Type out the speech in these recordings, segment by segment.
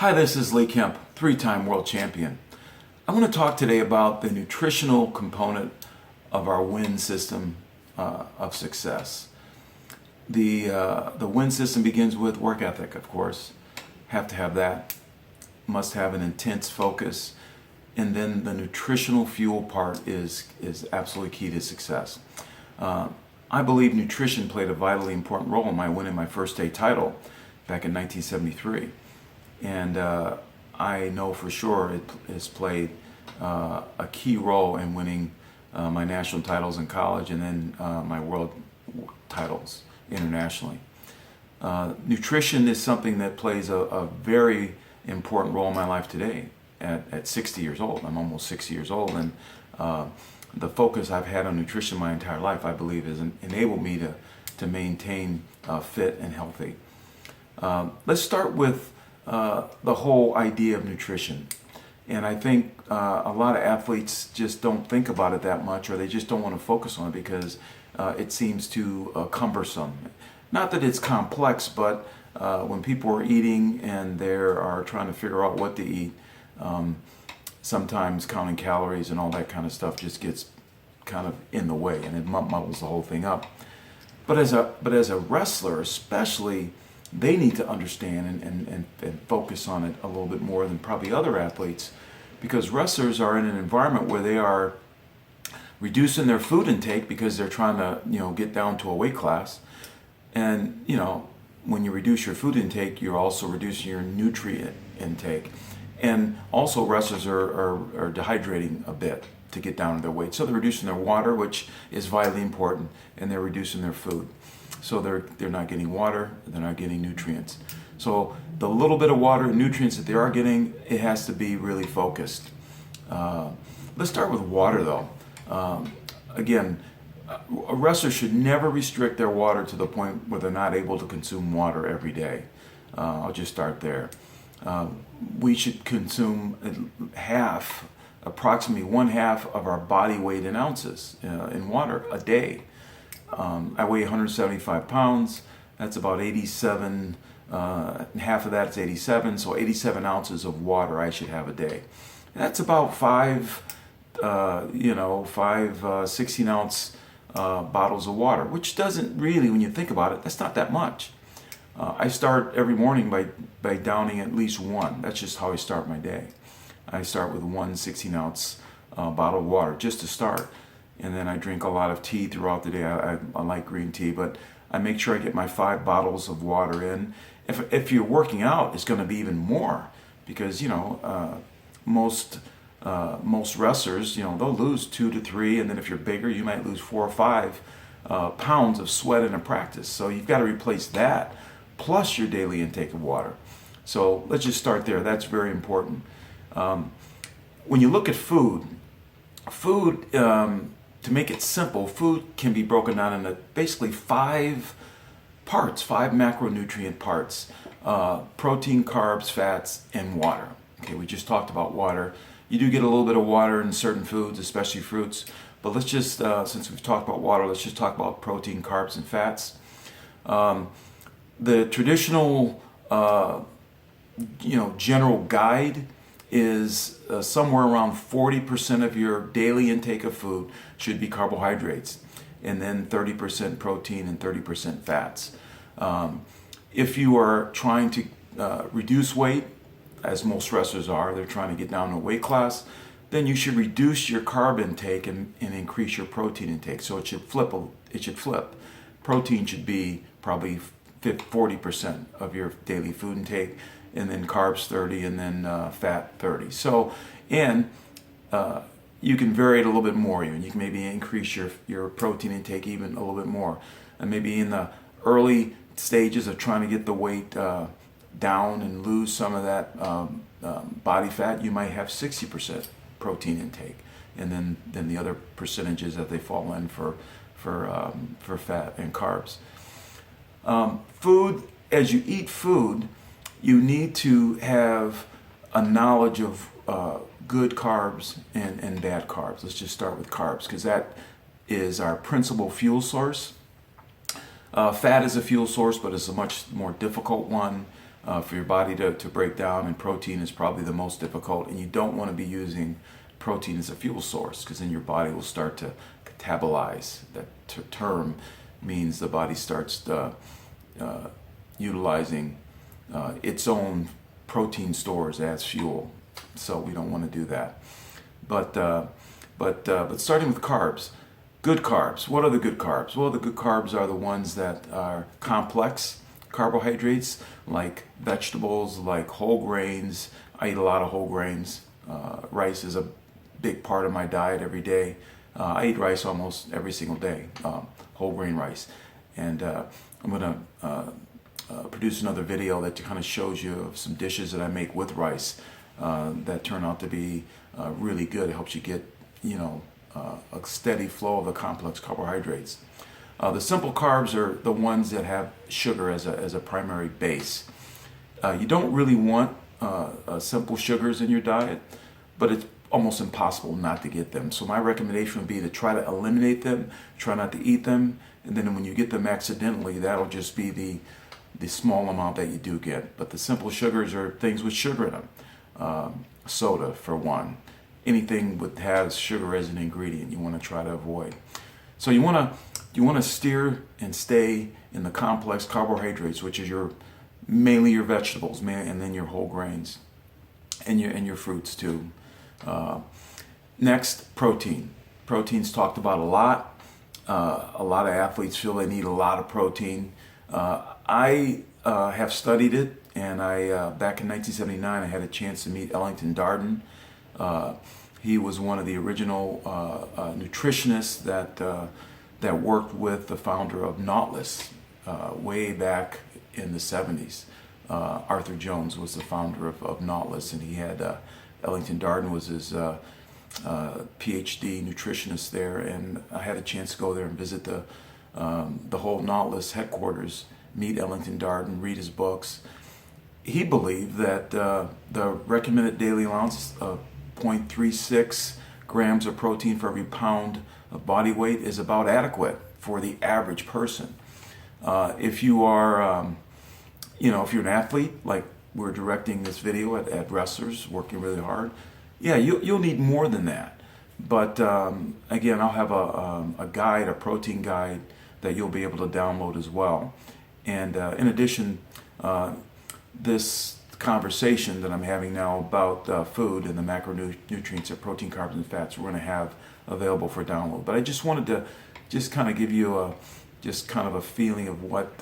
Hi, this is Kemp, three-time world champion. I want to talk today about the nutritional component of our WIN system of success. The WIN system begins with work ethic, of course. Have to have that. Must have an intense focus. And then the nutritional fuel part is absolutely key to success. I believe nutrition played a vitally important role in my winning my first state title back in 1973. And I know for sure it has played a key role in winning my national titles in college and then my world titles internationally. Nutrition is something that plays a very important role in my life today at 60 years old. I'm almost 60 years old, and the focus I've had on nutrition my entire life, I believe, has enabled me to maintain fit and healthy. Let's start with the whole idea of nutrition. And I think a lot of athletes just don't think about it that much, or they just don't want to focus on it because it seems too cumbersome. Not that it's complex, but when people are eating and they are trying to figure out what to eat, sometimes counting calories and all that kind of stuff just gets kind of in the way, and it muddles the whole thing up. But as a wrestler especially, they need to understand and focus on it a little bit more than probably other athletes, because wrestlers are in an environment where they are reducing their food intake because they're trying to get down to a weight class. And when you reduce your food intake, you're also reducing your nutrient intake. And also wrestlers are dehydrating a bit to get down to their weight. So they're reducing their water, which is vitally important, and they're reducing their food. So they're not getting water, they're not getting nutrients. So the little bit of water and nutrients that they are getting, it has to be really focused. Let's start with water though. Again, a wrestler should never restrict their water to the point where they're not able to consume water every day. I'll just start there. We should consume approximately one half of our body weight in ounces in water a day. I weigh 175 pounds. That's about 87. Half of that's 87. So 87 ounces of water I should have a day. And that's about five 16-ounce bottles of water, which doesn't really, when you think about it, that's not that much. I start every morning by downing at least one. That's just how I start my day. I start with one 16-ounce bottle of water just to start. And then I drink a lot of tea throughout the day. I like green tea, but I make sure I get my 5 bottles of water in. If you're working out, it's going to be even more, because most wrestlers, they'll lose 2 to 3, and then if you're bigger, you might lose 4 or 5 pounds of sweat in a practice. So you've got to replace that plus your daily intake of water. So let's just start there. That's very important. When you look at food, to make it simple, food can be broken down into basically 5 parts, 5 macronutrient parts: protein, carbs, fats, and water. Okay, we just talked about water. You do get a little bit of water in certain foods, especially fruits. But let's just, since we've talked about water, let's just talk about protein, carbs, and fats. The traditional, general guide is somewhere around 40% of your daily intake of food should be carbohydrates, and then 30% protein and 30% fats. If you are trying to reduce weight, as most wrestlers are, they're trying to get down to a weight class, then you should reduce your carb intake and increase your protein intake. So it should flip. Protein should be probably 40% of your daily food intake, and then carbs 30, and then fat 30. So, and you can vary it a little bit more even. You can maybe increase your protein intake even a little bit more. And maybe in the early stages of trying to get the weight down and lose some of that body fat, you might have 60% protein intake, and then the other percentages that they fall in for fat and carbs. Food, as you eat food, you need to have a knowledge of good carbs and bad carbs. Let's just start with carbs, because that is our principal fuel source. Fat is a fuel source, but it's a much more difficult one. for your body to break down, and protein is probably the most difficult. And you don't want to be using protein as a fuel source, because then your body will start to catabolize. That term means the body starts utilizing its own protein stores as fuel. So we don't want to do that. But starting with carbs, good carbs. What are the good carbs? Well, the good carbs are the ones that are complex carbohydrates, like vegetables, like whole grains. I eat a lot of whole grains. Rice is a big part of my diet every day. I eat rice almost every single day, whole grain rice. And I'm going to produce another video that kind of shows you some dishes that I make with rice that turn out to be really good. It helps you get, a steady flow of the complex carbohydrates. The simple carbs are the ones that have sugar as a primary base. You don't really want simple sugars in your diet, but it's almost impossible not to get them. So my recommendation would be to try to eliminate them, try not to eat them, and then when you get them accidentally, that'll just be the small amount that you do get. But the simple sugars are things with sugar in them. Soda, for one. Anything that has sugar as an ingredient you want to try to avoid. So you want to steer and stay in the complex carbohydrates, which is mainly your vegetables, and then your whole grains, and your fruits too. Next, protein. Protein's talked about a lot. A lot of athletes feel they need a lot of protein. I have studied it, and back in 1979 I had a chance to meet Ellington Darden. He was one of the original nutritionists that worked with the founder of Nautilus way back in the 70s. Arthur Jones was the founder of Nautilus, and he had Ellington Darden was his PhD nutritionist there, and I had a chance to go there and visit the whole Nautilus headquarters, meet Ellington Darden, read his books. He believed that the recommended daily allowance of 0.36 grams of protein for every pound of body weight is about adequate for the average person. If you are, if you're an athlete, like we're directing this video at wrestlers working really hard, yeah, you'll need more than that. But again, I'll have a guide, a protein guide that you'll be able to download as well. And in addition, this conversation that I'm having now about food and the macronutrients of protein, carbs, and fats, we're going to have available for download. But I just wanted to just kind of give you a feeling of what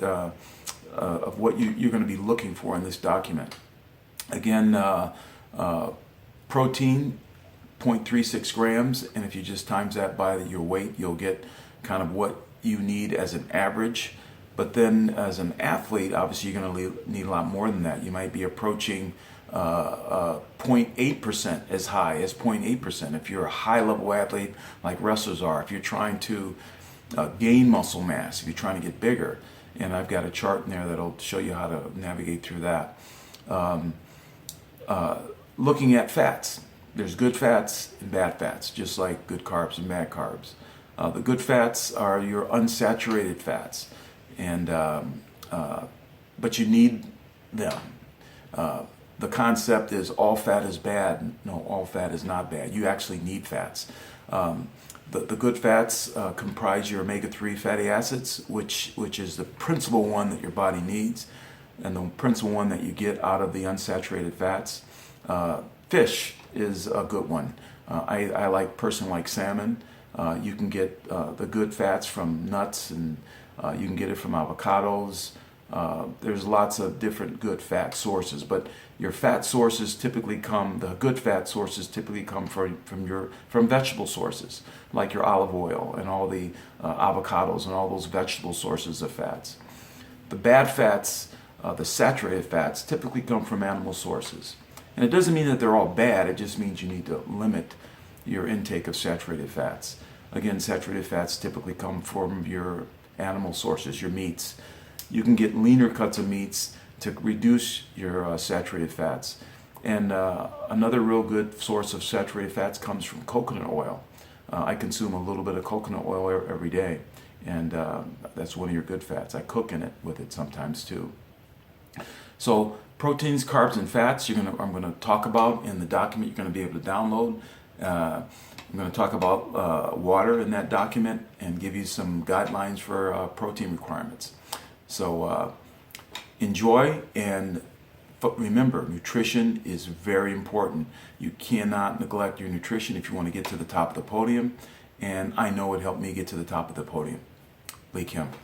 you're going to be looking for in this document. Again, protein, 0.36 grams, and if you just times that by your weight, you'll get kind of what you need as an average. But then as an athlete, obviously you're going to need a lot more than that. You might be approaching 0.8%, as high as 0.8%. If you're a high-level athlete like wrestlers are, if you're trying to gain muscle mass, if you're trying to get bigger. And I've got a chart in there that'll show you how to navigate through that. Looking at fats. There's good fats and bad fats, just like good carbs and bad carbs. The good fats are your unsaturated fats, and but you need them. The concept is all fat is bad. No, all fat is not bad. You actually need fats. The good fats comprise your omega-3 fatty acids, which is the principal one that your body needs, and the principal one that you get out of the unsaturated fats. Fish is a good one. I personally like salmon. You can get the good fats from nuts, and you can get it from avocados. There's lots of different good fat sources, but your fat sources typically the good fat sources typically come from vegetable sources, like your olive oil and all the avocados and all those vegetable sources of fats. The bad fats, the saturated fats, typically come from animal sources. And it doesn't mean that they're all bad, it just means you need to limit your intake of saturated fats. Again, saturated fats typically come from your animal sources, your meats. You can get leaner cuts of meats to reduce your saturated fats. And another real good source of saturated fats comes from coconut oil. I consume a little bit of coconut oil every day, and that's one of your good fats. I cook with it sometimes too. So proteins, carbs, and fats I'm going to talk about in the document you're going to be able to download. I'm going to talk about water in that document and give you some guidelines for protein requirements. So enjoy, and remember, nutrition is very important. You cannot neglect your nutrition if you want to get to the top of the podium, and I know it helped me get to the top of the podium. Kemp.